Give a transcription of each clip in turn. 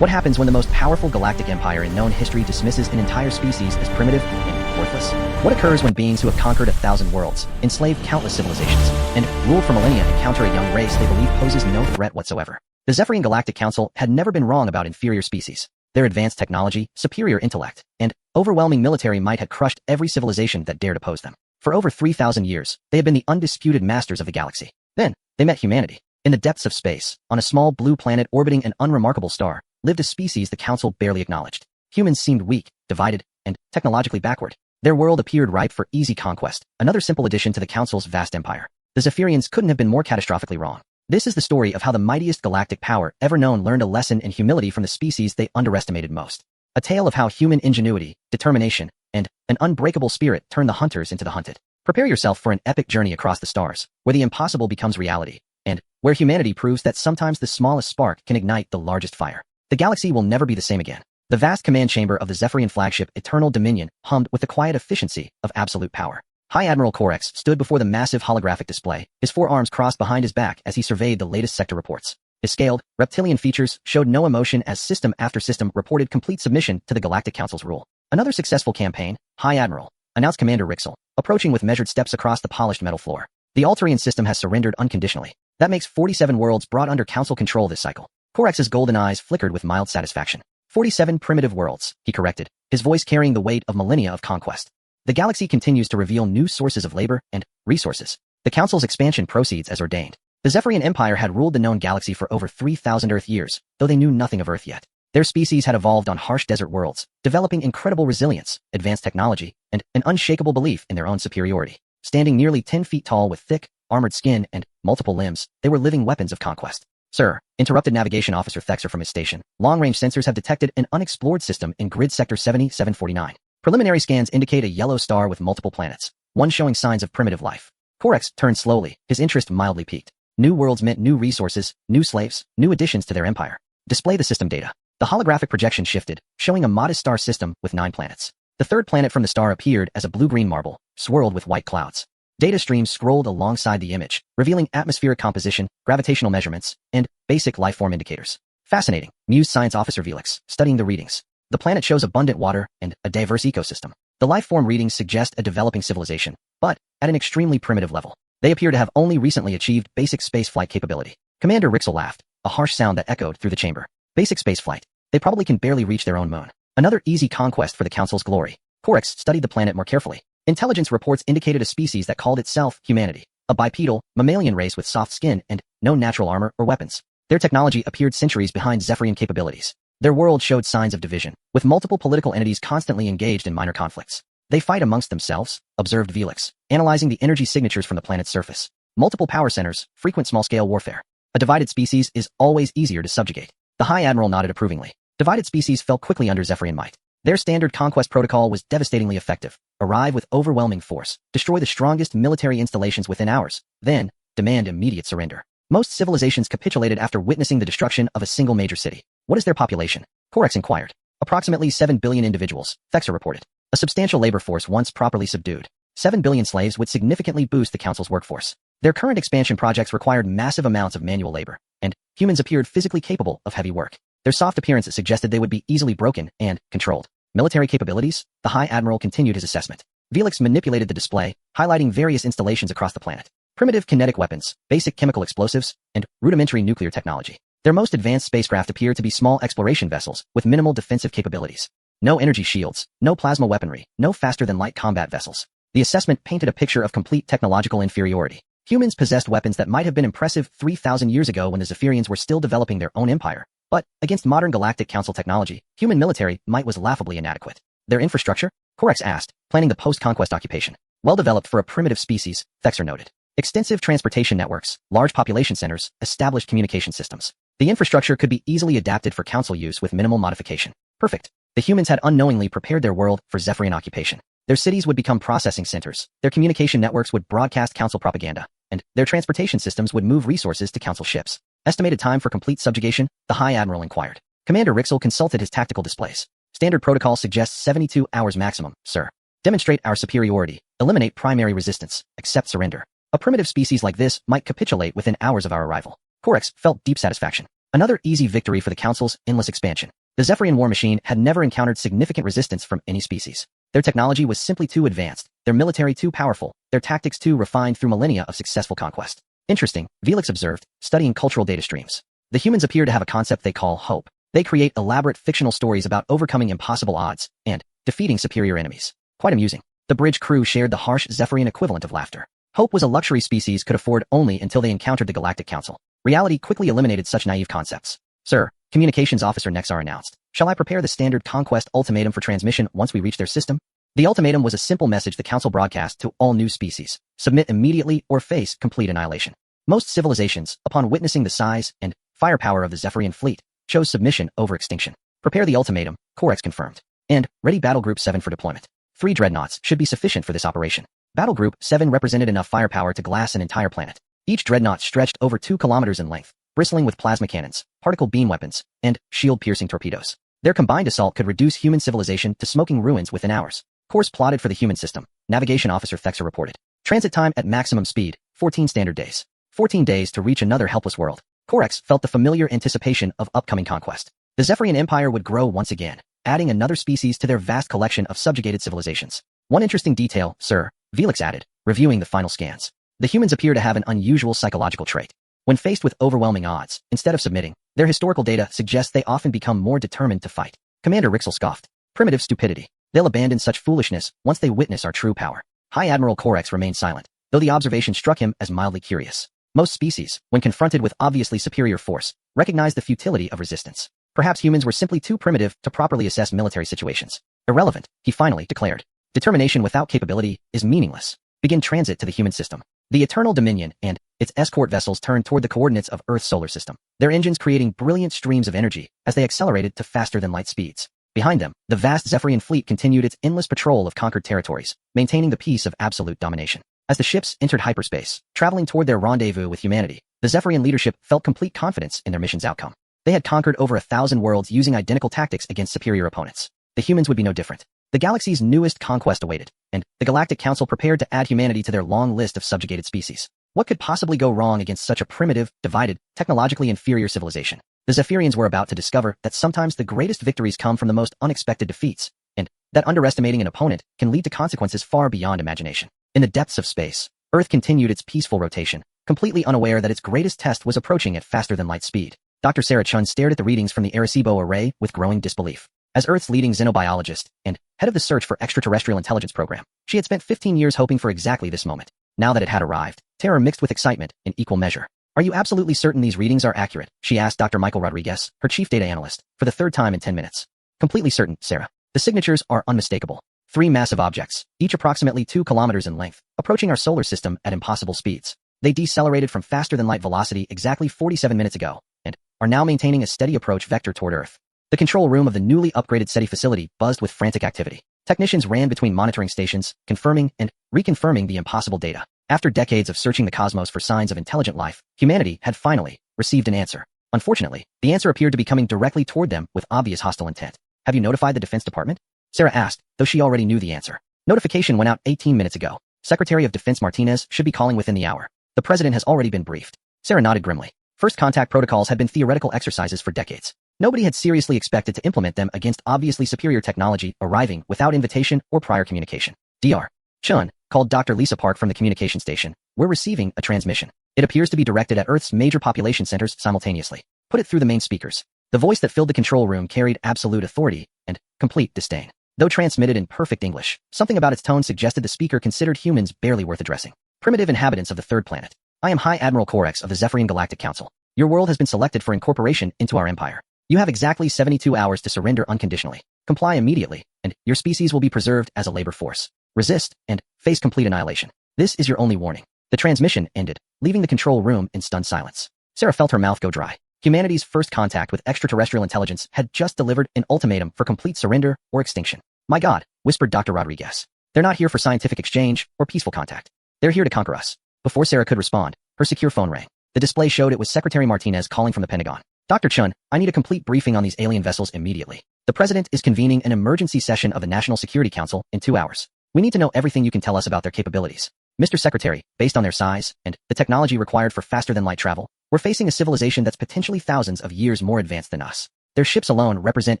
What happens when the most powerful galactic empire in known history dismisses an entire species as primitive and worthless? What occurs when beings who have conquered 1,000 worlds, enslaved countless civilizations, and ruled for millennia encounter a young race they believe poses no threat whatsoever? The Zephyrian Galactic Council had never been wrong about inferior species. Their advanced technology, superior intellect, and overwhelming military might had crushed every civilization that dared oppose them. For over 3,000 years, they had been the undisputed masters of the galaxy. Then, they met humanity. In the depths of space, on a small blue planet orbiting an unremarkable star, lived a species the Council barely acknowledged. Humans seemed weak, divided, and technologically backward. Their world appeared ripe for easy conquest, another simple addition to the Council's vast empire. The Zephyrians couldn't have been more catastrophically wrong. This is the story of how the mightiest galactic power ever known learned a lesson in humility from the species they underestimated most. A tale of how human ingenuity, determination, and an unbreakable spirit turned the hunters into the hunted. Prepare yourself for an epic journey across the stars, where the impossible becomes reality, and where humanity proves that sometimes the smallest spark can ignite the largest fire. The galaxy will never be the same again. The vast command chamber of the Zephyrian flagship Eternal Dominion hummed with the quiet efficiency of absolute power. High Admiral Corex stood before the massive holographic display, his forearms crossed behind his back as he surveyed the latest sector reports. His scaled, reptilian features showed no emotion as system after system reported complete submission to the Galactic Council's rule. Another successful campaign, High Admiral, announced Commander Rixel, approaching with measured steps across the polished metal floor. The Altarian system has surrendered unconditionally. That makes 47 worlds brought under Council control this cycle. Corex's golden eyes flickered with mild satisfaction. 47 primitive worlds, he corrected, his voice carrying the weight of millennia of conquest. The galaxy continues to reveal new sources of labor and resources. The Council's expansion proceeds as ordained. The Zephyrian Empire had ruled the known galaxy for over 3,000 Earth years, though they knew nothing of Earth yet. Their species had evolved on harsh desert worlds, developing incredible resilience, advanced technology, and an unshakable belief in their own superiority. Standing nearly 10 feet tall with thick, armored skin and multiple limbs, they were living weapons of conquest. Sir, interrupted Navigation Officer Thexer from his station. Long-range sensors have detected an unexplored system in grid sector 7749. Preliminary scans indicate a yellow star with multiple planets, one showing signs of primitive life. Corex turned slowly, his interest mildly piqued. New worlds meant new resources, new slaves, new additions to their empire. Display the system data. The holographic projection shifted, showing a modest star system with 9 planets. The third planet from the star appeared as a blue-green marble, swirled with white clouds. Data streams scrolled alongside the image, revealing atmospheric composition, gravitational measurements, and basic lifeform indicators. Fascinating, mused Science Officer Velix, studying the readings. The planet shows abundant water and a diverse ecosystem. The lifeform readings suggest a developing civilization, but at an extremely primitive level. They appear to have only recently achieved basic spaceflight capability. Commander Rixel laughed, a harsh sound that echoed through the chamber. Basic spaceflight. They probably can barely reach their own moon. Another easy conquest for the Council's glory. Corex studied the planet more carefully. Intelligence reports indicated a species that called itself humanity, a bipedal, mammalian race with soft skin and no natural armor or weapons. Their technology appeared centuries behind Zephyrian capabilities. Their world showed signs of division, with multiple political entities constantly engaged in minor conflicts. They fight amongst themselves, observed Velix, analyzing the energy signatures from the planet's surface. Multiple power centers, frequent small-scale warfare. A divided species is always easier to subjugate. The High Admiral nodded approvingly. Divided species fell quickly under Zephyrian might. Their standard conquest protocol was devastatingly effective. Arrive with overwhelming force, destroy the strongest military installations within hours, then demand immediate surrender. Most civilizations capitulated after witnessing the destruction of a single major city. What is their population? Corex inquired. Approximately 7 billion individuals, Thexer reported. A substantial labor force once properly subdued. 7 billion slaves would significantly boost the Council's workforce. Their current expansion projects required massive amounts of manual labor, and humans appeared physically capable of heavy work. Their soft appearance suggested they would be easily broken and controlled. Military capabilities? The High Admiral continued his assessment. Velix manipulated the display, highlighting various installations across the planet. Primitive kinetic weapons, basic chemical explosives, and rudimentary nuclear technology. Their most advanced spacecraft appear to be small exploration vessels with minimal defensive capabilities. No energy shields, no plasma weaponry, no faster-than-light combat vessels. The assessment painted a picture of complete technological inferiority. Humans possessed weapons that might have been impressive 3,000 years ago when the Zephyrians were still developing their own empire. But, against modern Galactic Council technology, human military might was laughably inadequate. Their infrastructure? Corex asked, planning the post-conquest occupation. Well-developed for a primitive species, Thexer noted. Extensive transportation networks, large population centers, established communication systems. The infrastructure could be easily adapted for Council use with minimal modification. Perfect. The humans had unknowingly prepared their world for Zephyrian occupation. Their cities would become processing centers, their communication networks would broadcast Council propaganda, and their transportation systems would move resources to Council ships. Estimated time for complete subjugation? The High Admiral inquired. Commander Rixel consulted his tactical displays. Standard protocol suggests 72 hours maximum, sir. Demonstrate our superiority. Eliminate primary resistance. Accept surrender. A primitive species like this might capitulate within hours of our arrival. Corex felt deep satisfaction. Another easy victory for the Council's endless expansion. The Zephyrian war machine had never encountered significant resistance from any species. Their technology was simply too advanced, their military too powerful, their tactics too refined through millennia of successful conquest. Interesting, Velix observed, studying cultural data streams. The humans appear to have a concept they call hope. They create elaborate fictional stories about overcoming impossible odds and defeating superior enemies. Quite amusing. The bridge crew shared the harsh Zephyrian equivalent of laughter. Hope was a luxury species could afford only until they encountered the Galactic Council. Reality quickly eliminated such naive concepts. Sir, Communications Officer Nexar announced. Shall I prepare the standard conquest ultimatum for transmission once we reach their system? The ultimatum was a simple message the Council broadcast to all new species. Submit immediately or face complete annihilation. Most civilizations, upon witnessing the size and firepower of the Zephyrian fleet, chose submission over extinction. Prepare the ultimatum, Corex confirmed. And, ready Battle Group 7 for deployment. 3 dreadnoughts should be sufficient for this operation. Battle Group 7 represented enough firepower to glass an entire planet. Each dreadnought stretched over 2 kilometers in length, bristling with plasma cannons, particle beam weapons, and shield-piercing torpedoes. Their combined assault could reduce human civilization to smoking ruins within hours. Course plotted for the human system, Navigation Officer Thexer reported. Transit time at maximum speed, 14 standard days. 14 days to reach another helpless world. Corex felt the familiar anticipation of upcoming conquest. The Zephyrian Empire would grow once again, adding another species to their vast collection of subjugated civilizations. One interesting detail, Sir, Velix added, reviewing the final scans. The humans appear to have an unusual psychological trait. When faced with overwhelming odds, instead of submitting, their historical data suggests they often become more determined to fight. Commander Rixel scoffed. Primitive stupidity. They'll abandon such foolishness once they witness our true power. High Admiral Corex remained silent, though the observation struck him as mildly curious. Most species, when confronted with obviously superior force, recognize the futility of resistance. Perhaps humans were simply too primitive to properly assess military situations. Irrelevant, he finally declared. Determination without capability is meaningless. Begin transit to the human system. The Eternal Dominion and its escort vessels turned toward the coordinates of Earth's solar system, their engines creating brilliant streams of energy as they accelerated to faster-than-light speeds. Behind them, the vast Zephyrian fleet continued its endless patrol of conquered territories, maintaining the peace of absolute domination. As the ships entered hyperspace, traveling toward their rendezvous with humanity, the Zephyrian leadership felt complete confidence in their mission's outcome. They had conquered over 1,000 worlds using identical tactics against superior opponents. The humans would be no different. The galaxy's newest conquest awaited, and the Galactic Council prepared to add humanity to their long list of subjugated species. What could possibly go wrong against such a primitive, divided, technologically inferior civilization? The Zephyrians were about to discover that sometimes the greatest victories come from the most unexpected defeats, and that underestimating an opponent can lead to consequences far beyond imagination. In the depths of space, Earth continued its peaceful rotation, completely unaware that its greatest test was approaching at faster-than-light speed. Dr. Sarah Chun stared at the readings from the Arecibo array with growing disbelief. As Earth's leading xenobiologist and head of the Search for Extraterrestrial Intelligence program, she had spent 15 years hoping for exactly this moment. Now that it had arrived, terror mixed with excitement in equal measure. Are you absolutely certain these readings are accurate? She asked Dr. Michael Rodriguez, her chief data analyst, for the 3rd time in 10 minutes. Completely certain, Sarah. The signatures are unmistakable. 3 massive objects, each approximately 2 kilometers in length, approaching our solar system at impossible speeds. They decelerated from faster-than-light velocity exactly 47 minutes ago, and are now maintaining a steady approach vector toward Earth. The control room of the newly upgraded SETI facility buzzed with frantic activity. Technicians ran between monitoring stations, confirming and reconfirming the impossible data. After decades of searching the cosmos for signs of intelligent life, humanity had finally received an answer. Unfortunately, the answer appeared to be coming directly toward them with obvious hostile intent. Have you notified the Defense Department? Sarah asked, though she already knew the answer. Notification went out 18 minutes ago. Secretary of Defense Martinez should be calling within the hour. The president has already been briefed. Sarah nodded grimly. First contact protocols had been theoretical exercises for decades. Nobody had seriously expected to implement them against obviously superior technology arriving without invitation or prior communication. Dr. Chun called Dr. Lisa Park from the communication station. We're receiving a transmission. It appears to be directed at Earth's major population centers simultaneously. Put it through the main speakers. The voice that filled the control room carried absolute authority and complete disdain. Though transmitted in perfect English, something about its tone suggested the speaker considered humans barely worth addressing. Primitive inhabitants of the 3rd planet. I am High Admiral Corex of the Zephyrian Galactic Council. Your world has been selected for incorporation into our empire. You have exactly 72 hours to surrender unconditionally. Comply immediately, and your species will be preserved as a labor force. Resist, and face complete annihilation. This is your only warning. The transmission ended, leaving the control room in stunned silence. Sarah felt her mouth go dry. Humanity's first contact with extraterrestrial intelligence had just delivered an ultimatum for complete surrender or extinction. My God, whispered Dr. Rodriguez. They're not here for scientific exchange or peaceful contact. They're here to conquer us. Before Sarah could respond, her secure phone rang. The display showed it was Secretary Martinez calling from the Pentagon. Dr. Chun, I need a complete briefing on these alien vessels immediately. The President is convening an emergency session of the National Security Council in 2 hours. We need to know everything you can tell us about their capabilities. Mr. Secretary, based on their size and the technology required for faster-than-light travel, we're facing a civilization that's potentially thousands of years more advanced than us. Their ships alone represent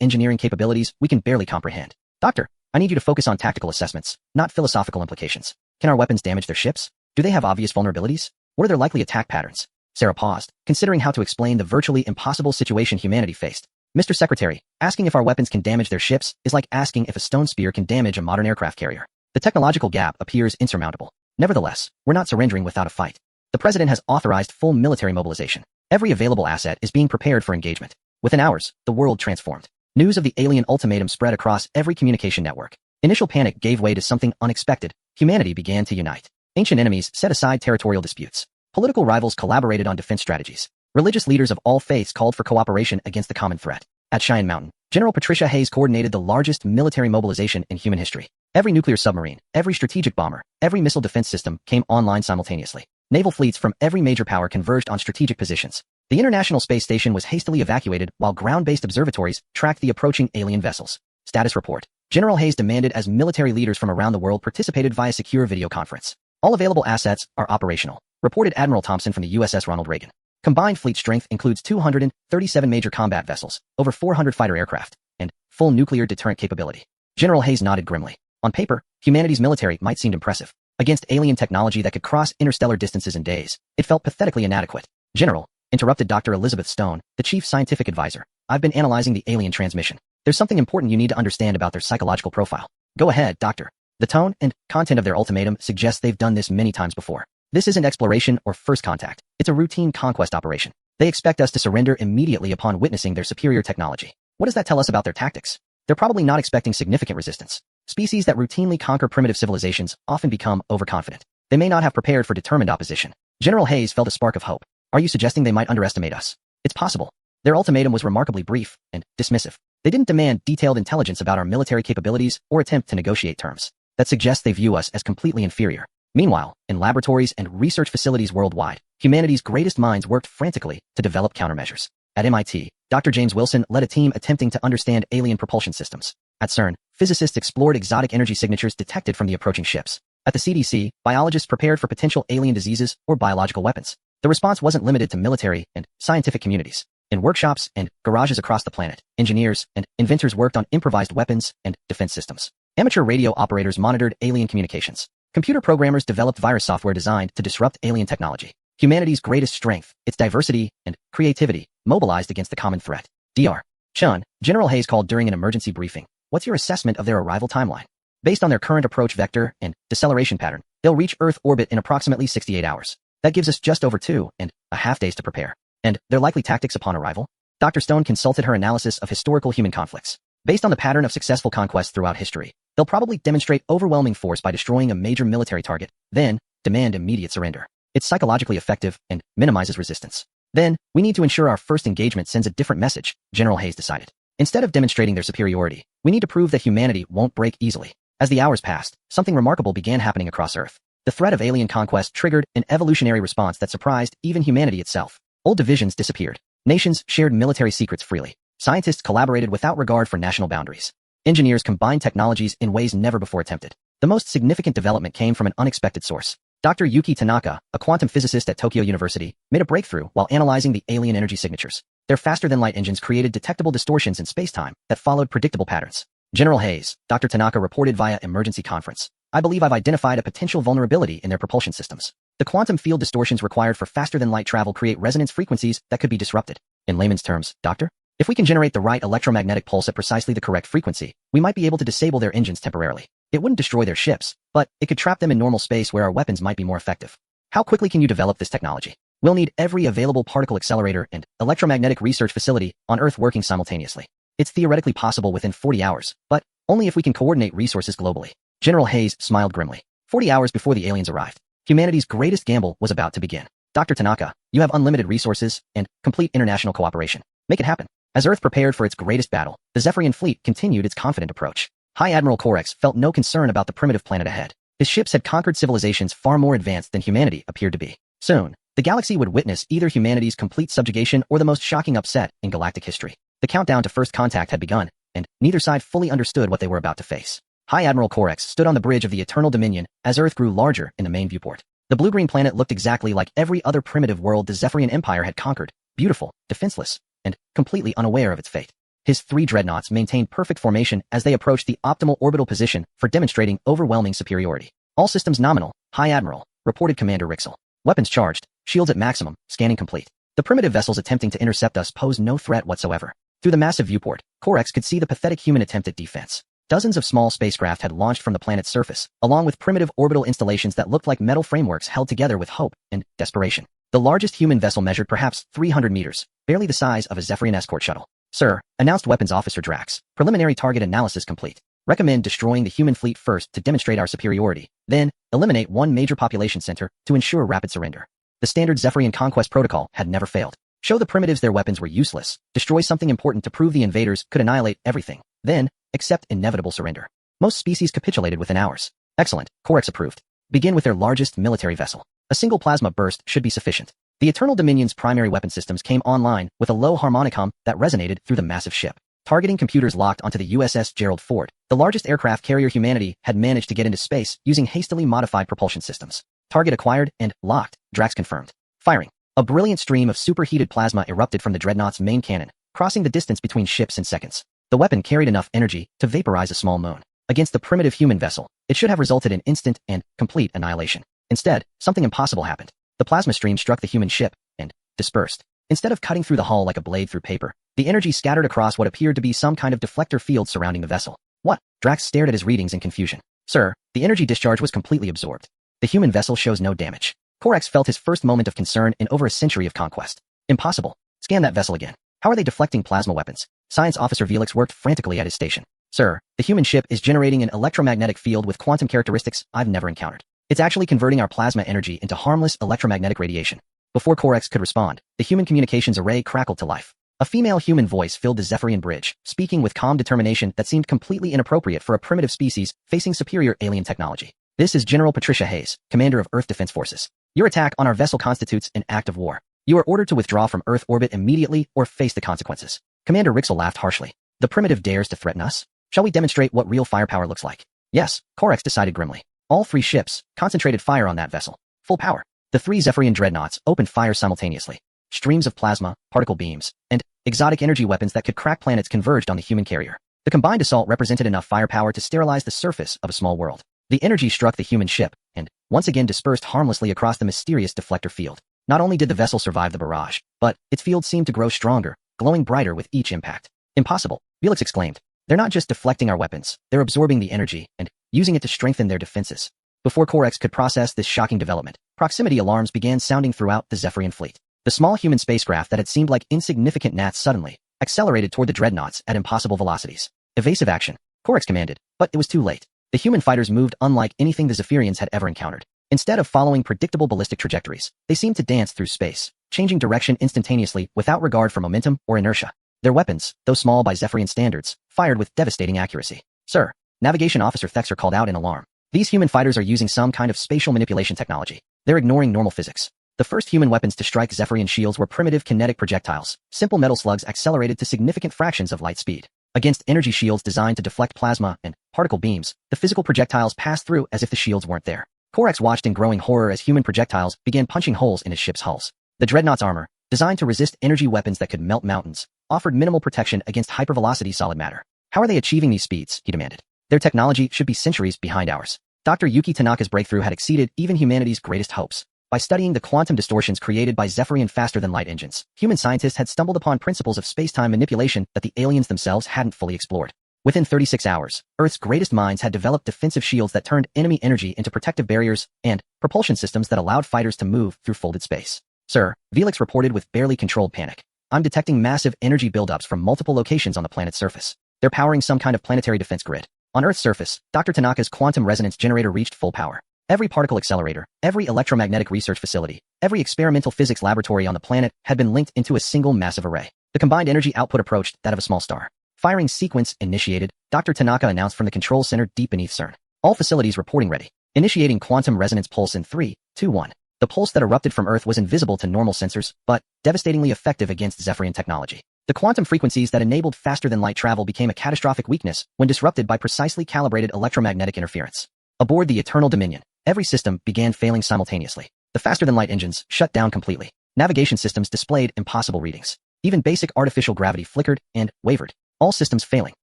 engineering capabilities we can barely comprehend. Doctor, I need you to focus on tactical assessments, not philosophical implications. Can our weapons damage their ships? Do they have obvious vulnerabilities? What are their likely attack patterns? Sarah paused, considering how to explain the virtually impossible situation humanity faced. Mr. Secretary, asking if our weapons can damage their ships is like asking if a stone spear can damage a modern aircraft carrier. The technological gap appears insurmountable. Nevertheless, we're not surrendering without a fight. The President has authorized full military mobilization. Every available asset is being prepared for engagement. Within hours, the world transformed. News of the alien ultimatum spread across every communication network. Initial panic gave way to something unexpected. Humanity began to unite. Ancient enemies set aside territorial disputes. Political rivals collaborated on defense strategies. Religious leaders of all faiths called for cooperation against the common threat. At Cheyenne Mountain, General Patricia Hayes coordinated the largest military mobilization in human history. Every nuclear submarine, every strategic bomber, every missile defense system came online simultaneously. Naval fleets from every major power converged on strategic positions. The International Space Station was hastily evacuated while ground-based observatories tracked the approaching alien vessels. Status report. General Hayes demanded as military leaders from around the world participated via secure video conference. All available assets are operational, reported Admiral Thompson from the USS Ronald Reagan. Combined fleet strength includes 237 major combat vessels, over 400 fighter aircraft, and full nuclear deterrent capability. General Hayes nodded grimly. On paper, humanity's military might seem impressive. Against alien technology that could cross interstellar distances in days, it felt pathetically inadequate. General, interrupted Dr. Elizabeth Stone, the chief scientific advisor, I've been analyzing the alien transmission. There's something important you need to understand about their psychological profile. Go ahead, Doctor. The tone and content of their ultimatum suggests they've done this many times before. This isn't exploration or first contact. It's a routine conquest operation. They expect us to surrender immediately upon witnessing their superior technology. What does that tell us about their tactics? They're probably not expecting significant resistance. Species that routinely conquer primitive civilizations often become overconfident. They may not have prepared for determined opposition. General Hayes felt a spark of hope. Are you suggesting they might underestimate us? It's possible. Their ultimatum was remarkably brief and dismissive. They didn't demand detailed intelligence about our military capabilities or attempt to negotiate terms. That suggests they view us as completely inferior. Meanwhile, in laboratories and research facilities worldwide, humanity's greatest minds worked frantically to develop countermeasures. At MIT, Dr. James Wilson led a team attempting to understand alien propulsion systems. At CERN, physicists explored exotic energy signatures detected from the approaching ships. At the CDC, biologists prepared for potential alien diseases or biological weapons. The response wasn't limited to military and scientific communities. In workshops and garages across the planet, engineers and inventors worked on improvised weapons and defense systems. Amateur radio operators monitored alien communications. Computer programmers developed virus software designed to disrupt alien technology. Humanity's greatest strength, its diversity and creativity, mobilized against the common threat. Dr. Chun, General Hayes called during an emergency briefing. What's your assessment of their arrival timeline? Based on their current approach vector and deceleration pattern, they'll reach Earth orbit in approximately 68 hours. That gives us just over 2.5 days to prepare. And their likely tactics upon arrival? Dr. Stone consulted her analysis of historical human conflicts. Based on the pattern of successful conquests throughout history, they'll probably demonstrate overwhelming force by destroying a major military target, then demand immediate surrender. It's psychologically effective and minimizes resistance. Then, we need to ensure our first engagement sends a different message, General Hayes decided. Instead of demonstrating their superiority, we need to prove that humanity won't break easily. As the hours passed, something remarkable began happening across Earth. The threat of alien conquest triggered an evolutionary response that surprised even humanity itself. Old divisions disappeared. Nations shared military secrets freely. Scientists collaborated without regard for national boundaries. Engineers combined technologies in ways never before attempted. The most significant development came from an unexpected source. Dr. Yuki Tanaka, a quantum physicist at Tokyo University, made a breakthrough while analyzing the alien energy signatures. Their faster-than-light engines created detectable distortions in space-time that followed predictable patterns. General Hayes, Dr. Tanaka reported via emergency conference. I believe I've identified a potential vulnerability in their propulsion systems. The quantum field distortions required for faster-than-light travel create resonance frequencies that could be disrupted. In layman's terms, Doctor, if we can generate the right electromagnetic pulse at precisely the correct frequency, we might be able to disable their engines temporarily. It wouldn't destroy their ships, but it could trap them in normal space where our weapons might be more effective. How quickly can you develop this technology? We'll need every available particle accelerator and electromagnetic research facility on Earth working simultaneously. It's theoretically possible within 40 hours, but only if we can coordinate resources globally. General Hayes smiled grimly. 40 hours before the aliens arrived, humanity's greatest gamble was about to begin. Dr. Tanaka, you have unlimited resources and complete international cooperation. Make it happen. As Earth prepared for its greatest battle, the Zephyrian fleet continued its confident approach. High Admiral Corex felt no concern about the primitive planet ahead. His ships had conquered civilizations far more advanced than humanity appeared to be. Soon, the galaxy would witness either humanity's complete subjugation or the most shocking upset in galactic history. The countdown to first contact had begun, and neither side fully understood what they were about to face. High Admiral Corex stood on the bridge of the Eternal Dominion as Earth grew larger in the main viewport. The blue-green planet looked exactly like every other primitive world the Zephyrian Empire had conquered, beautiful, defenseless, and completely unaware of its fate. His 3 dreadnoughts maintained perfect formation as they approached the optimal orbital position for demonstrating overwhelming superiority. All systems nominal, High Admiral, reported Commander Rixel. Weapons charged, shields at maximum, scanning complete. The primitive vessels attempting to intercept us posed no threat whatsoever. Through the massive viewport, Corex could see the pathetic human attempt at defense. Dozens of small spacecraft had launched from the planet's surface, along with primitive orbital installations that looked like metal frameworks held together with hope and desperation. The largest human vessel measured perhaps 300 meters, barely the size of a Zephyrian escort shuttle. Sir, announced Weapons Officer Drax, preliminary target analysis complete. Recommend destroying the human fleet first to demonstrate our superiority, then eliminate one major population center to ensure rapid surrender. The standard Zephyrian conquest protocol had never failed. Show the primitives their weapons were useless, destroy something important to prove the invaders could annihilate everything, then accept inevitable surrender. Most species capitulated within hours. Excellent, Corex approved. Begin with their largest military vessel. A single plasma burst should be sufficient. The Eternal Dominion's primary weapon systems came online with a low harmonicom that resonated through the massive ship. Targeting computers locked onto the USS Gerald Ford, the largest aircraft carrier humanity had managed to get into space using hastily modified propulsion systems. Target acquired and locked, Drax confirmed. Firing. A brilliant stream of superheated plasma erupted from the dreadnought's main cannon, crossing the distance between ships in seconds. The weapon carried enough energy to vaporize a small moon. Against the primitive human vessel, it should have resulted in instant and complete annihilation. Instead, something impossible happened. The plasma stream struck the human ship and dispersed. Instead of cutting through the hull like a blade through paper, the energy scattered across what appeared to be some kind of deflector field surrounding the vessel. What? Drax stared at his readings in confusion. Sir, the energy discharge was completely absorbed. The human vessel shows no damage. Corex felt his first moment of concern in over a century of conquest. Impossible. Scan that vessel again. How are they deflecting plasma weapons? Science Officer Velix worked frantically at his station. Sir, the human ship is generating an electromagnetic field with quantum characteristics I've never encountered. It's actually converting our plasma energy into harmless electromagnetic radiation. Before Corex could respond, the human communications array crackled to life. A female human voice filled the Zephyrian bridge, speaking with calm determination that seemed completely inappropriate for a primitive species facing superior alien technology. This is General Patricia Hayes, Commander of Earth Defense Forces. Your attack on our vessel constitutes an act of war. You are ordered to withdraw from Earth orbit immediately or face the consequences. Commander Rixel laughed harshly. The primitive dares to threaten us? Shall we demonstrate what real firepower looks like? Yes, Corex decided grimly. All 3 ships concentrated fire on that vessel. Full power. The 3 Zephyrian dreadnoughts opened fire simultaneously. Streams of plasma, particle beams, and exotic energy weapons that could crack planets converged on the human carrier. The combined assault represented enough firepower to sterilize the surface of a small world. The energy struck the human ship, and once again dispersed harmlessly across the mysterious deflector field. Not only did the vessel survive the barrage, but its field seemed to grow stronger, glowing brighter with each impact. Impossible, Felix exclaimed. They're not just deflecting our weapons, they're absorbing the energy and using it to strengthen their defenses. Before Corex could process this shocking development, proximity alarms began sounding throughout the Zephyrian fleet. The small human spacecraft that had seemed like insignificant gnats suddenly accelerated toward the dreadnoughts at impossible velocities. Evasive action, Corex commanded, but it was too late. The human fighters moved unlike anything the Zephyrians had ever encountered. Instead of following predictable ballistic trajectories, they seemed to dance through space, changing direction instantaneously without regard for momentum or inertia. Their weapons, though small by Zephyrian standards, fired with devastating accuracy. Sir, Navigation Officer Thexer called out in alarm. These human fighters are using some kind of spatial manipulation technology. They're ignoring normal physics. The first human weapons to strike Zephyrian shields were primitive kinetic projectiles, simple metal slugs accelerated to significant fractions of light speed. Against energy shields designed to deflect plasma and particle beams, the physical projectiles passed through as if the shields weren't there. Corex watched in growing horror as human projectiles began punching holes in his ship's hulls. The dreadnought's armor, designed to resist energy weapons that could melt mountains, offered minimal protection against hypervelocity solid matter. How are they achieving these speeds? He demanded. Their technology should be centuries behind ours. Dr. Yuki Tanaka's breakthrough had exceeded even humanity's greatest hopes. By studying the quantum distortions created by Zephyrian faster-than-light engines, human scientists had stumbled upon principles of space-time manipulation that the aliens themselves hadn't fully explored. Within 36 hours, Earth's greatest minds had developed defensive shields that turned enemy energy into protective barriers and propulsion systems that allowed fighters to move through folded space. Sir, Velix reported with barely controlled panic. I'm detecting massive energy buildups from multiple locations on the planet's surface. They're powering some kind of planetary defense grid. On Earth's surface, Dr. Tanaka's quantum resonance generator reached full power. Every particle accelerator, every electromagnetic research facility, every experimental physics laboratory on the planet had been linked into a single massive array. The combined energy output approached that of a small star. Firing sequence initiated, Dr. Tanaka announced from the control center deep beneath CERN. All facilities reporting ready. Initiating quantum resonance pulse in 3, 2, 1. The pulse that erupted from Earth was invisible to normal sensors, but devastatingly effective against Zephyrian technology. The quantum frequencies that enabled faster-than-light travel became a catastrophic weakness when disrupted by precisely calibrated electromagnetic interference. Aboard the Eternal Dominion, every system began failing simultaneously. The faster-than-light engines shut down completely. Navigation systems displayed impossible readings. Even basic artificial gravity flickered and wavered. All systems failing.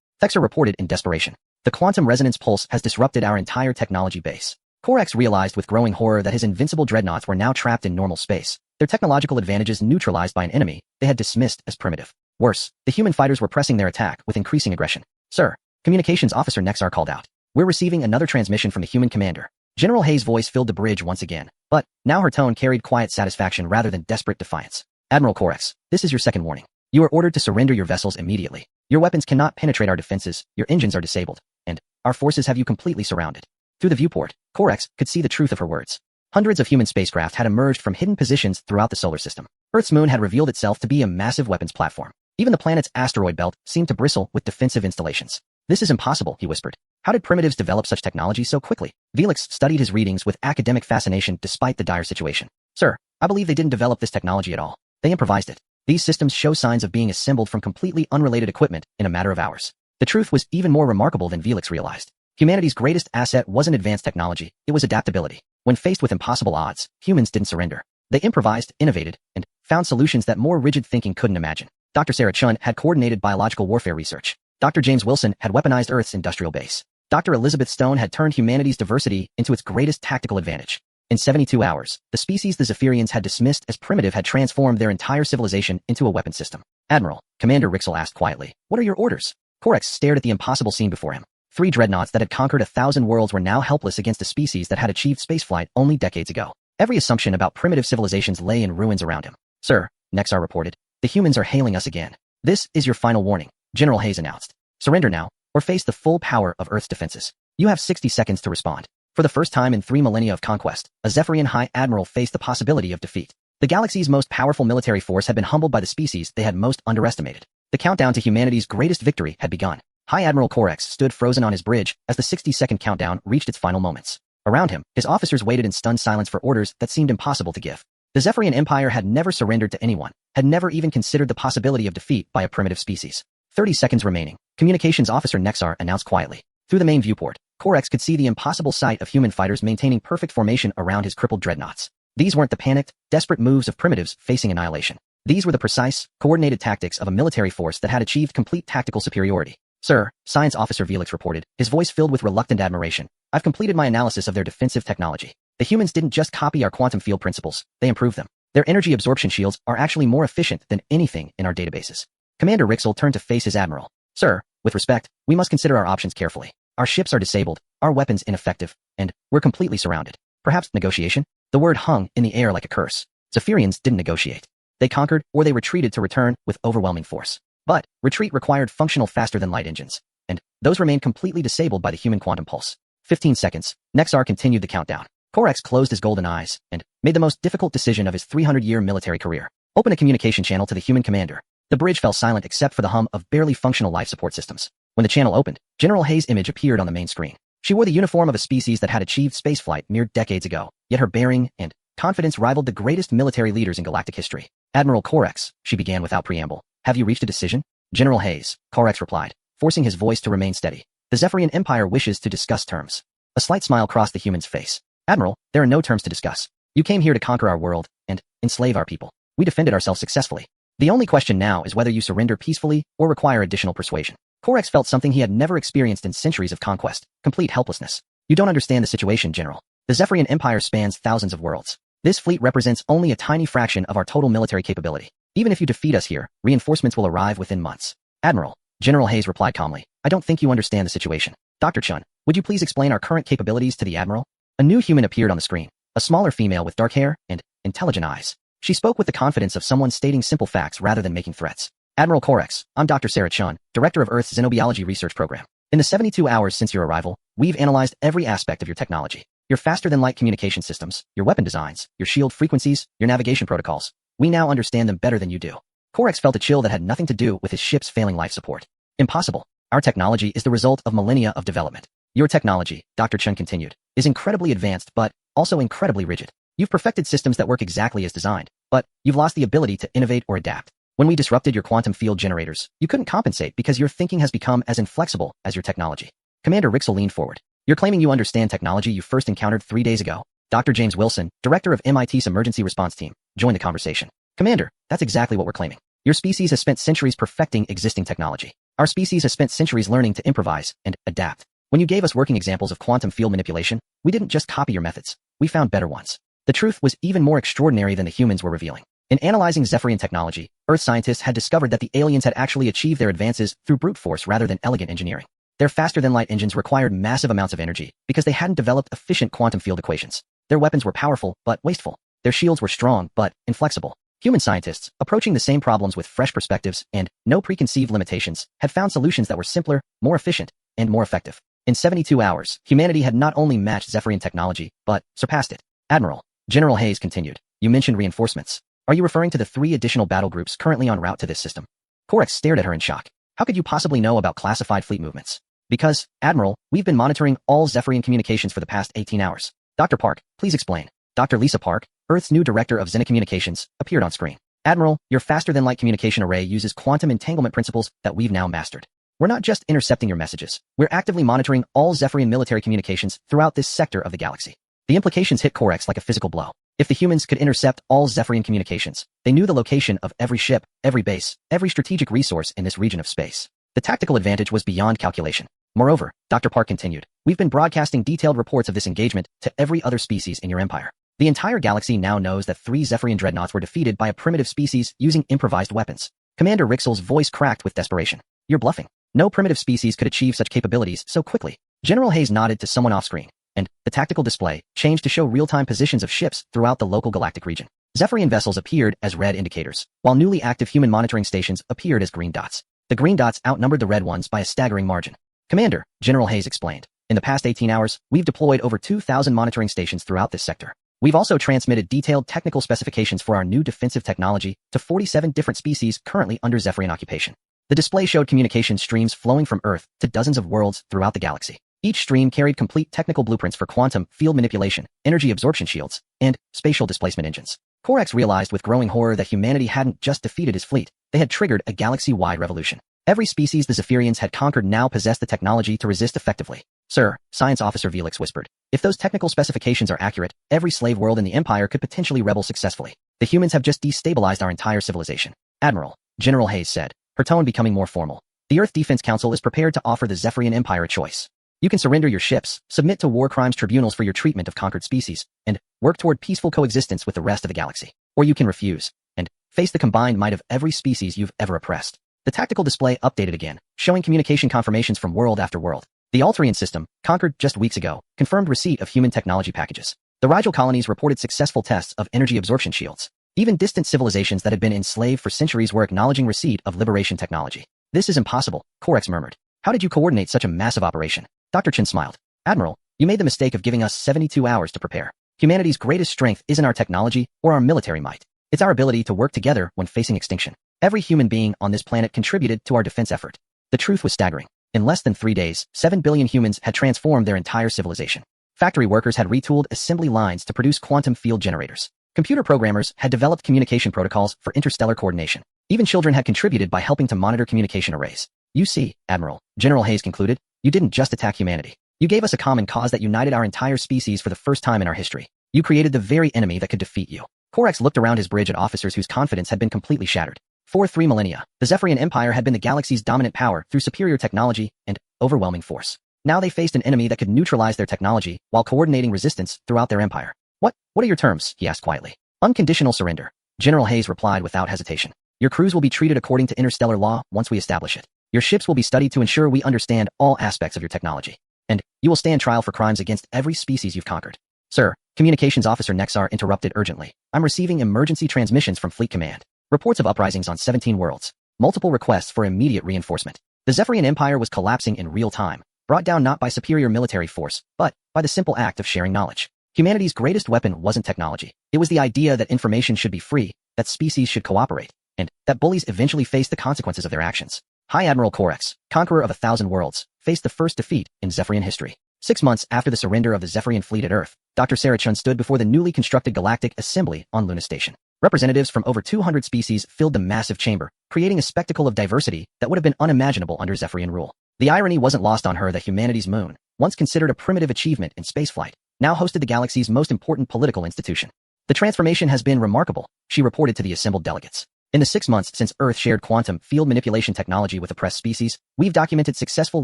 Thexer reported in desperation. The quantum resonance pulse has disrupted our entire technology base. Corax realized with growing horror that his invincible dreadnoughts were now trapped in normal space, their technological advantages neutralized by an enemy they had dismissed as primitive. Worse, the human fighters were pressing their attack with increasing aggression. Sir, Communications Officer Nexar called out. We're receiving another transmission from the human commander. General Hayes' voice filled the bridge once again, but now her tone carried quiet satisfaction rather than desperate defiance. Admiral Corax, this is your second warning. You are ordered to surrender your vessels immediately. Your weapons cannot penetrate our defenses, your engines are disabled, and our forces have you completely surrounded. Through the viewport, Corax could see the truth of her words. Hundreds of human spacecraft had emerged from hidden positions throughout the solar system. Earth's moon had revealed itself to be a massive weapons platform. Even the planet's asteroid belt seemed to bristle with defensive installations. This is impossible, he whispered. How did primitives develop such technology so quickly? Felix studied his readings with academic fascination despite the dire situation. Sir, I believe they didn't develop this technology at all. They improvised it. These systems show signs of being assembled from completely unrelated equipment in a matter of hours. The truth was even more remarkable than Felix realized. Humanity's greatest asset wasn't advanced technology, it was adaptability. When faced with impossible odds, humans didn't surrender. They improvised, innovated, and found solutions that more rigid thinking couldn't imagine. Dr. Sarah Chun had coordinated biological warfare research. Dr. James Wilson had weaponized Earth's industrial base. Dr. Elizabeth Stone had turned humanity's diversity into its greatest tactical advantage. In 72 hours, the species the Zephyrians had dismissed as primitive had transformed their entire civilization into a weapon system. Admiral, Commander Rixel asked quietly, what are your orders? Corax stared at the impossible scene before him. 3 dreadnoughts that had conquered 1,000 worlds were now helpless against a species that had achieved spaceflight only decades ago. Every assumption about primitive civilizations lay in ruins around him. Sir, Nexar reported, the humans are hailing us again. This is your final warning, General Hayes announced. Surrender now, or face the full power of Earth's defenses. You have 60 seconds to respond. For the first time in 3 millennia of conquest, a Zephyrian High Admiral faced the possibility of defeat. The galaxy's most powerful military force had been humbled by the species they had most underestimated. The countdown to humanity's greatest victory had begun. High Admiral Corax stood frozen on his bridge as the 60-second countdown reached its final moments. Around him, his officers waited in stunned silence for orders that seemed impossible to give. The Zephyrian Empire had never surrendered to anyone, had never even considered the possibility of defeat by a primitive species. 30 seconds remaining, Communications Officer Nexar announced quietly. Through the main viewport, Corax could see the impossible sight of human fighters maintaining perfect formation around his crippled dreadnoughts. These weren't the panicked, desperate moves of primitives facing annihilation. These were the precise, coordinated tactics of a military force that had achieved complete tactical superiority. Sir, Science Officer Felix reported, his voice filled with reluctant admiration. I've completed my analysis of their defensive technology. The humans didn't just copy our quantum field principles, they improved them. Their energy absorption shields are actually more efficient than anything in our databases. Commander Rixel turned to face his admiral. Sir, with respect, we must consider our options carefully. Our ships are disabled, our weapons ineffective, and we're completely surrounded. Perhaps negotiation? The word hung in the air like a curse. Zephyrians didn't negotiate. They conquered, or they retreated to return with overwhelming force. But retreat required functional faster-than-light engines, and those remained completely disabled by the human quantum pulse. 15 seconds. Nexar continued the countdown. Corax closed his golden eyes and made the most difficult decision of his 300-year military career. Open a communication channel to the human commander. The bridge fell silent except for the hum of barely functional life support systems. When the channel opened, General Hayes' image appeared on the main screen. She wore the uniform of a species that had achieved spaceflight mere decades ago, yet her bearing and confidence rivaled the greatest military leaders in galactic history. Admiral Corax, she began without preamble. Have you reached a decision? General Hayes, Corax replied, forcing his voice to remain steady. The Zephyrian Empire wishes to discuss terms. A slight smile crossed the human's face. Admiral, there are no terms to discuss. You came here to conquer our world and enslave our people. We defended ourselves successfully. The only question now is whether you surrender peacefully or require additional persuasion. Corax felt something he had never experienced in centuries of conquest, complete helplessness. You don't understand the situation, General. The Zephyrian Empire spans thousands of worlds. This fleet represents only a tiny fraction of our total military capability. Even if you defeat us here, reinforcements will arrive within months. Admiral, General Hayes replied calmly, I don't think you understand the situation. Dr. Chun, would you please explain our current capabilities to the Admiral? A new human appeared on the screen, a smaller female with dark hair and intelligent eyes. She spoke with the confidence of someone stating simple facts rather than making threats. Admiral Corax, I'm Dr. Sarah Chun, Director of Earth's Xenobiology Research Program. In the 72 hours since your arrival, we've analyzed every aspect of your technology. Your faster-than-light communication systems, your weapon designs, your shield frequencies, your navigation protocols. We now understand them better than you do. Corax felt a chill that had nothing to do with his ship's failing life support. Impossible. Our technology is the result of millennia of development. Your technology, Dr. Chun continued, is incredibly advanced but also incredibly rigid. You've perfected systems that work exactly as designed, but you've lost the ability to innovate or adapt. When we disrupted your quantum field generators, you couldn't compensate because your thinking has become as inflexible as your technology. Commander Rixel leaned forward. You're claiming you understand technology you first encountered 3 days ago? Dr. James Wilson, director of MIT's emergency response team, joined the conversation. Commander, that's exactly what we're claiming. Your species has spent centuries perfecting existing technology. Our species has spent centuries learning to improvise and adapt. When you gave us working examples of quantum field manipulation, we didn't just copy your methods. We found better ones. The truth was even more extraordinary than the humans were revealing. In analyzing Zephyrian technology, Earth scientists had discovered that the aliens had actually achieved their advances through brute force rather than elegant engineering. Their faster-than-light engines required massive amounts of energy because they hadn't developed efficient quantum field equations. Their weapons were powerful but wasteful. Their shields were strong but inflexible. Human scientists, approaching the same problems with fresh perspectives and no preconceived limitations, had found solutions that were simpler, more efficient, and more effective. In 72 hours, humanity had not only matched Zephyrian technology, but surpassed it. Admiral, General Hayes continued, you mentioned reinforcements. Are you referring to the 3 additional battle groups currently en route to this system? Korex stared at her in shock. How could you possibly know about classified fleet movements? Because, Admiral, we've been monitoring all Zephyrian communications for the past 18 hours. Dr. Park, please explain. Dr. Lisa Park, Earth's new director of Xena Communications, appeared on screen. Admiral, your faster-than-light communication array uses quantum entanglement principles that we've now mastered. We're not just intercepting your messages. We're actively monitoring all Zephyrian military communications throughout this sector of the galaxy. The implications hit Korex like a physical blow. If the humans could intercept all Zephyrian communications, they knew the location of every ship, every base, every strategic resource in this region of space. The tactical advantage was beyond calculation. Moreover, Dr. Park continued, we've been broadcasting detailed reports of this engagement to every other species in your empire. The entire galaxy now knows that 3 Zephyrian dreadnoughts were defeated by a primitive species using improvised weapons. Commander Rixel's voice cracked with desperation. You're bluffing. No primitive species could achieve such capabilities so quickly. General Hayes nodded to someone off-screen, and the tactical display changed to show real-time positions of ships throughout the local galactic region. Zephyrian vessels appeared as red indicators, while newly active human monitoring stations appeared as green dots. The green dots outnumbered the red ones by a staggering margin. Commander, General Hayes explained, in the past 18 hours, we've deployed over 2,000 monitoring stations throughout this sector. We've also transmitted detailed technical specifications for our new defensive technology to 47 different species currently under Zephyrian occupation. The display showed communication streams flowing from Earth to dozens of worlds throughout the galaxy. Each stream carried complete technical blueprints for quantum, field manipulation, energy absorption shields, and spatial displacement engines. Korax realized with growing horror that humanity hadn't just defeated his fleet, they had triggered a galaxy-wide revolution. Every species the Zephyrians had conquered now possessed the technology to resist effectively. Sir, Science Officer Velix whispered, if those technical specifications are accurate, every slave world in the Empire could potentially rebel successfully. The humans have just destabilized our entire civilization. Admiral, General Hayes said, her tone becoming more formal. The Earth Defense Council is prepared to offer the Zephyrian Empire a choice. You can surrender your ships, submit to war crimes tribunals for your treatment of conquered species, and work toward peaceful coexistence with the rest of the galaxy. Or you can refuse, and face the combined might of every species you've ever oppressed. The tactical display updated again, showing communication confirmations from world after world. The Alterian system, conquered just weeks ago, confirmed receipt of human technology packages. The Rigel colonies reported successful tests of energy absorption shields. Even distant civilizations that had been enslaved for centuries were acknowledging receipt of liberation technology. This is impossible, Korex murmured. How did you coordinate such a massive operation? Dr. Chen smiled. Admiral, you made the mistake of giving us 72 hours to prepare. Humanity's greatest strength isn't our technology or our military might. It's our ability to work together when facing extinction. Every human being on this planet contributed to our defense effort. The truth was staggering. In less than 3 days, 7 billion humans had transformed their entire civilization. Factory workers had retooled assembly lines to produce quantum field generators. Computer programmers had developed communication protocols for interstellar coordination. Even children had contributed by helping to monitor communication arrays. You see, Admiral, General Hayes concluded, you didn't just attack humanity. You gave us a common cause that united our entire species for the first time in our history. You created the very enemy that could defeat you. Korax looked around his bridge at officers whose confidence had been completely shattered. For 3 millennia, the Zephyrian Empire had been the galaxy's dominant power through superior technology and overwhelming force. Now they faced an enemy that could neutralize their technology while coordinating resistance throughout their empire. What are your terms? He asked quietly. Unconditional surrender. General Hayes replied without hesitation. Your crews will be treated according to interstellar law once we establish it. Your ships will be studied to ensure we understand all aspects of your technology. And you will stand trial for crimes against every species you've conquered. Sir, Communications Officer Nexar interrupted urgently. I'm receiving emergency transmissions from Fleet Command. Reports of uprisings on 17 worlds. Multiple requests for immediate reinforcement. The Zephyrian Empire was collapsing in real time, brought down not by superior military force, but by the simple act of sharing knowledge. Humanity's greatest weapon wasn't technology. It was the idea that information should be free, that species should cooperate, and that bullies eventually face the consequences of their actions. High Admiral Korex, conqueror of 1,000 worlds, faced the first defeat in Zephyrian history. 6 months after the surrender of the Zephyrian fleet at Earth, Dr. Sarah Chun stood before the newly constructed Galactic Assembly on Luna Station. Representatives from over 200 species filled the massive chamber, creating a spectacle of diversity that would have been unimaginable under Zephyrian rule. The irony wasn't lost on her that humanity's moon, once considered a primitive achievement in spaceflight, now hosted the galaxy's most important political institution. The transformation has been remarkable, she reported to the assembled delegates. In the 6 months since Earth shared quantum field manipulation technology with oppressed species, we've documented successful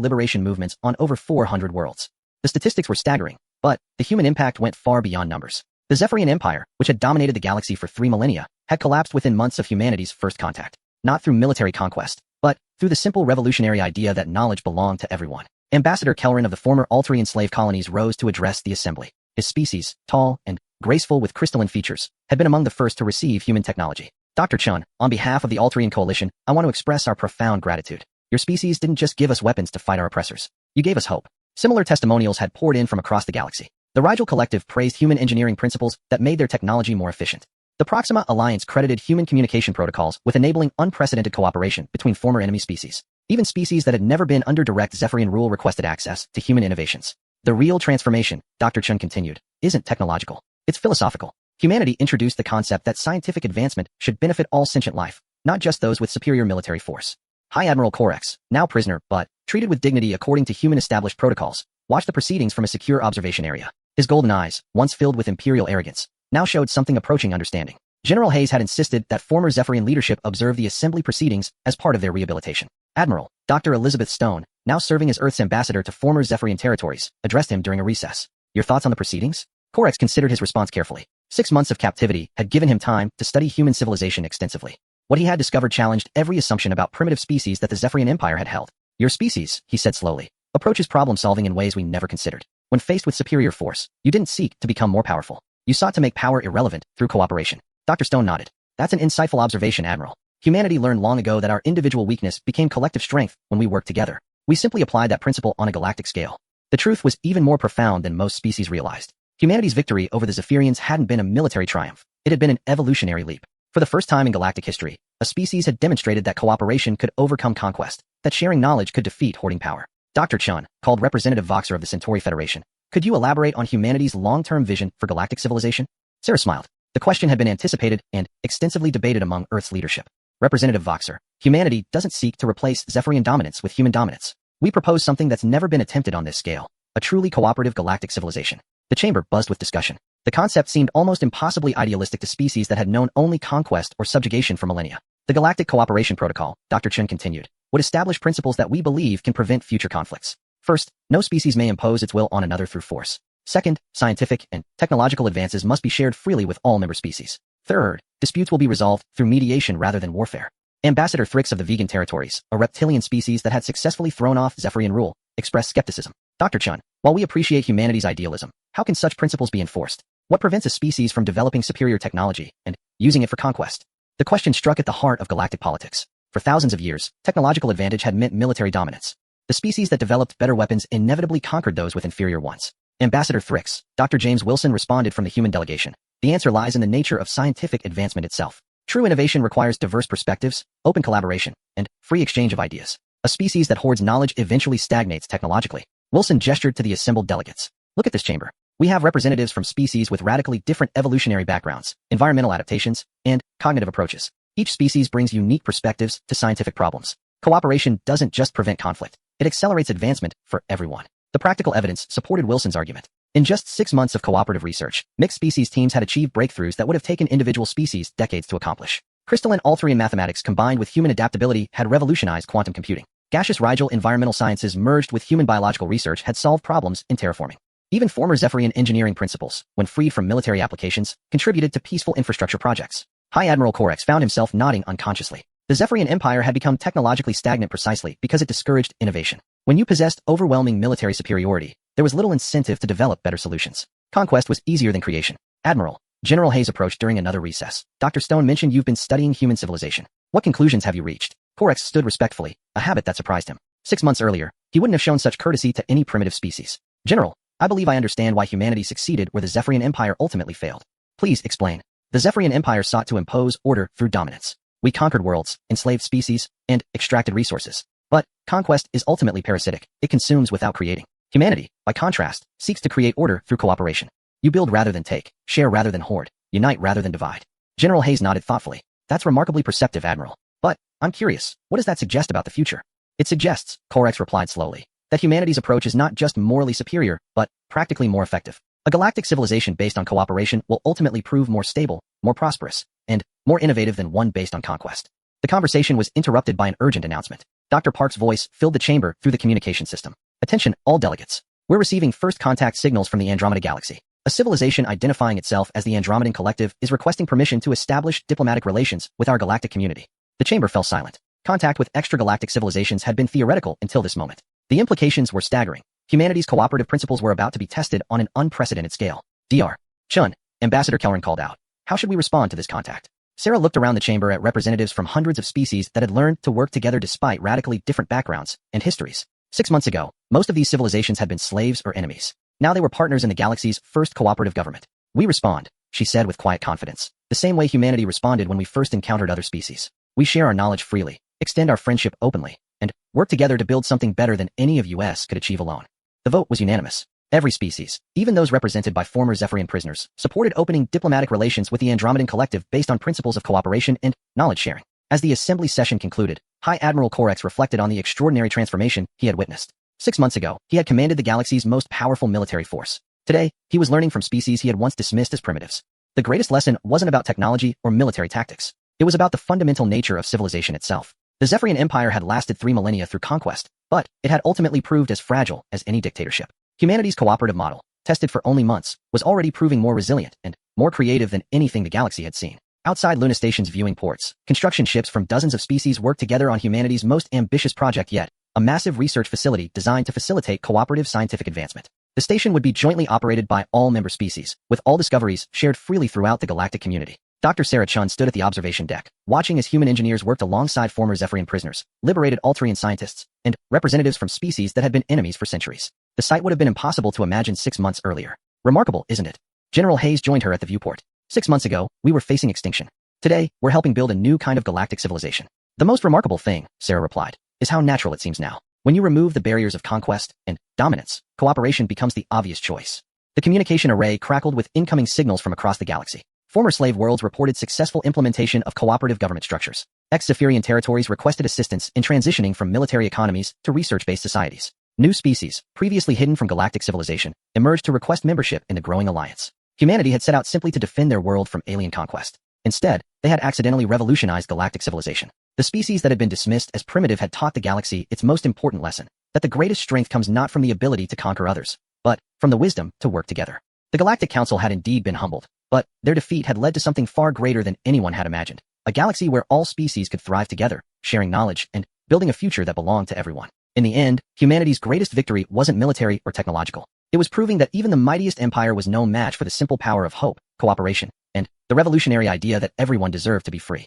liberation movements on over 400 worlds. The statistics were staggering, but the human impact went far beyond numbers. The Zephyrian Empire, which had dominated the galaxy for 3 millennia, had collapsed within months of humanity's first contact. Not through military conquest, but through the simple revolutionary idea that knowledge belonged to everyone. Ambassador Kelleran of the former Alterian slave colonies rose to address the assembly. His species, tall and graceful with crystalline features, had been among the first to receive human technology. Dr. Chun, on behalf of the Alterian coalition, I want to express our profound gratitude. Your species didn't just give us weapons to fight our oppressors. You gave us hope. Similar testimonials had poured in from across the galaxy. The Rigel Collective praised human engineering principles that made their technology more efficient. The Proxima Alliance credited human communication protocols with enabling unprecedented cooperation between former enemy species. Even species that had never been under direct Zephyrian rule requested access to human innovations. The real transformation, Dr. Chun continued, isn't technological. It's philosophical. Humanity introduced the concept that scientific advancement should benefit all sentient life, not just those with superior military force. High Admiral Corex, now prisoner but treated with dignity according to human-established protocols, watched the proceedings from a secure observation area. His golden eyes, once filled with imperial arrogance, now showed something approaching understanding. General Hayes had insisted that former Zephyrian leadership observe the assembly proceedings as part of their rehabilitation. Admiral Dr. Elizabeth Stone, now serving as Earth's ambassador to former Zephyrian territories, addressed him during a recess. Your thoughts on the proceedings? Corex considered his response carefully. 6 months of captivity had given him time to study human civilization extensively. What he had discovered challenged every assumption about primitive species that the Zephyrian Empire had held. Your species, he said slowly, approaches problem-solving in ways we never considered. When faced with superior force, you didn't seek to become more powerful. You sought to make power irrelevant through cooperation. Dr. Stone nodded. That's an insightful observation, Admiral. Humanity learned long ago that our individual weakness became collective strength when we worked together. We simply applied that principle on a galactic scale. The truth was even more profound than most species realized. Humanity's victory over the Zephyrians hadn't been a military triumph. It had been an evolutionary leap. For the first time in galactic history, a species had demonstrated that cooperation could overcome conquest, that sharing knowledge could defeat hoarding power. Dr. Chun, called Representative Voxer of the Centauri Federation, could you elaborate on humanity's long-term vision for galactic civilization? Sarah smiled. The question had been anticipated and extensively debated among Earth's leadership. Representative Voxer, humanity doesn't seek to replace Zephyrian dominance with human dominance. We propose something that's never been attempted on this scale, a truly cooperative galactic civilization. The chamber buzzed with discussion. The concept seemed almost impossibly idealistic to species that had known only conquest or subjugation for millennia. The Galactic Cooperation Protocol, Dr. Chun continued, would establish principles that we believe can prevent future conflicts. First, no species may impose its will on another through force. Second, scientific and technological advances must be shared freely with all member species. Third, disputes will be resolved through mediation rather than warfare. Ambassador Thrix of the Vegan Territories, a reptilian species that had successfully thrown off Zephyrian rule, expressed skepticism. Dr. Chun, while we appreciate humanity's idealism, how can such principles be enforced? What prevents a species from developing superior technology and using it for conquest? The question struck at the heart of galactic politics. For thousands of years, technological advantage had meant military dominance. The species that developed better weapons inevitably conquered those with inferior ones. Ambassador Thrix, Dr. James Wilson responded from the human delegation. The answer lies in the nature of scientific advancement itself. True innovation requires diverse perspectives, open collaboration, and free exchange of ideas. A species that hoards knowledge eventually stagnates technologically. Wilson gestured to the assembled delegates. Look at this chamber. We have representatives from species with radically different evolutionary backgrounds, environmental adaptations, and cognitive approaches. Each species brings unique perspectives to scientific problems. Cooperation doesn't just prevent conflict, it accelerates advancement for everyone. The practical evidence supported Wilson's argument. In just 6 months of cooperative research, mixed species teams had achieved breakthroughs that would have taken individual species decades to accomplish. Crystalline Alterian mathematics combined with human adaptability had revolutionized quantum computing. Gaseous Rigel environmental sciences merged with human biological research had solved problems in terraforming. Even former Zephyrian engineering principles, when freed from military applications, contributed to peaceful infrastructure projects. High Admiral Corex found himself nodding unconsciously. The Zephyrian Empire had become technologically stagnant precisely because it discouraged innovation. When you possessed overwhelming military superiority, there was little incentive to develop better solutions. Conquest was easier than creation. Admiral, General Hayes approached during another recess. Dr. Stone mentioned you've been studying human civilization. What conclusions have you reached? Corex stood respectfully, a habit that surprised him. 6 months earlier, he wouldn't have shown such courtesy to any primitive species. General, I believe I understand why humanity succeeded where the Zephyrian Empire ultimately failed. Please explain. The Zephyrian Empire sought to impose order through dominance. We conquered worlds, enslaved species, and extracted resources. But conquest is ultimately parasitic. It consumes without creating. Humanity, by contrast, seeks to create order through cooperation. You build rather than take, share rather than hoard, unite rather than divide. General Hayes nodded thoughtfully. That's remarkably perceptive, Admiral. But, I'm curious, what does that suggest about the future? It suggests, Korex replied slowly, that humanity's approach is not just morally superior, but practically more effective. A galactic civilization based on cooperation will ultimately prove more stable, more prosperous, and more innovative than one based on conquest. The conversation was interrupted by an urgent announcement. Dr. Park's voice filled the chamber through the communication system. Attention, all delegates. We're receiving first contact signals from the Andromeda Galaxy. A civilization identifying itself as the Andromedan Collective is requesting permission to establish diplomatic relations with our galactic community. The chamber fell silent. Contact with extragalactic civilizations had been theoretical until this moment. The implications were staggering. Humanity's cooperative principles were about to be tested on an unprecedented scale. Dr. Chun, Ambassador Kelleran called out. How should we respond to this contact? Sarah looked around the chamber at representatives from hundreds of species that had learned to work together despite radically different backgrounds and histories. 6 months ago, most of these civilizations had been slaves or enemies. Now they were partners in the galaxy's first cooperative government. We respond, she said with quiet confidence, the same way humanity responded when we first encountered other species. We share our knowledge freely, extend our friendship openly, and work together to build something better than any of us could achieve alone. The vote was unanimous. Every species, even those represented by former Zephyrian prisoners, supported opening diplomatic relations with the Andromedan Collective based on principles of cooperation and knowledge sharing. As the assembly session concluded, High Admiral Korex reflected on the extraordinary transformation he had witnessed. 6 months ago, he had commanded the galaxy's most powerful military force. Today, he was learning from species he had once dismissed as primitives. The greatest lesson wasn't about technology or military tactics. It was about the fundamental nature of civilization itself. The Zephyrian Empire had lasted 3 millennia through conquest, but it had ultimately proved as fragile as any dictatorship. Humanity's cooperative model, tested for only months, was already proving more resilient and more creative than anything the galaxy had seen. Outside Luna Station's viewing ports, construction ships from dozens of species worked together on humanity's most ambitious project yet, a massive research facility designed to facilitate cooperative scientific advancement. The station would be jointly operated by all member species, with all discoveries shared freely throughout the galactic community. Dr. Sarah Chun stood at the observation deck, watching as human engineers worked alongside former Zephyrian prisoners, liberated Alterian scientists, and representatives from species that had been enemies for centuries. The sight would have been impossible to imagine 6 months earlier. Remarkable, isn't it? General Hayes joined her at the viewport. 6 months ago, we were facing extinction. Today, we're helping build a new kind of galactic civilization. The most remarkable thing, Sarah replied, is how natural it seems now. When you remove the barriers of conquest and dominance, cooperation becomes the obvious choice. The communication array crackled with incoming signals from across the galaxy. Former slave worlds reported successful implementation of cooperative government structures. Ex-Zephyrian territories requested assistance in transitioning from military economies to research-based societies. New species, previously hidden from galactic civilization, emerged to request membership in the growing alliance. Humanity had set out simply to defend their world from alien conquest. Instead, they had accidentally revolutionized galactic civilization. The species that had been dismissed as primitive had taught the galaxy its most important lesson, that the greatest strength comes not from the ability to conquer others, but from the wisdom to work together. The Galactic Council had indeed been humbled, but their defeat had led to something far greater than anyone had imagined. A galaxy where all species could thrive together, sharing knowledge and building a future that belonged to everyone. In the end, humanity's greatest victory wasn't military or technological. It was proving that even the mightiest empire was no match for the simple power of hope, cooperation, and the revolutionary idea that everyone deserved to be free.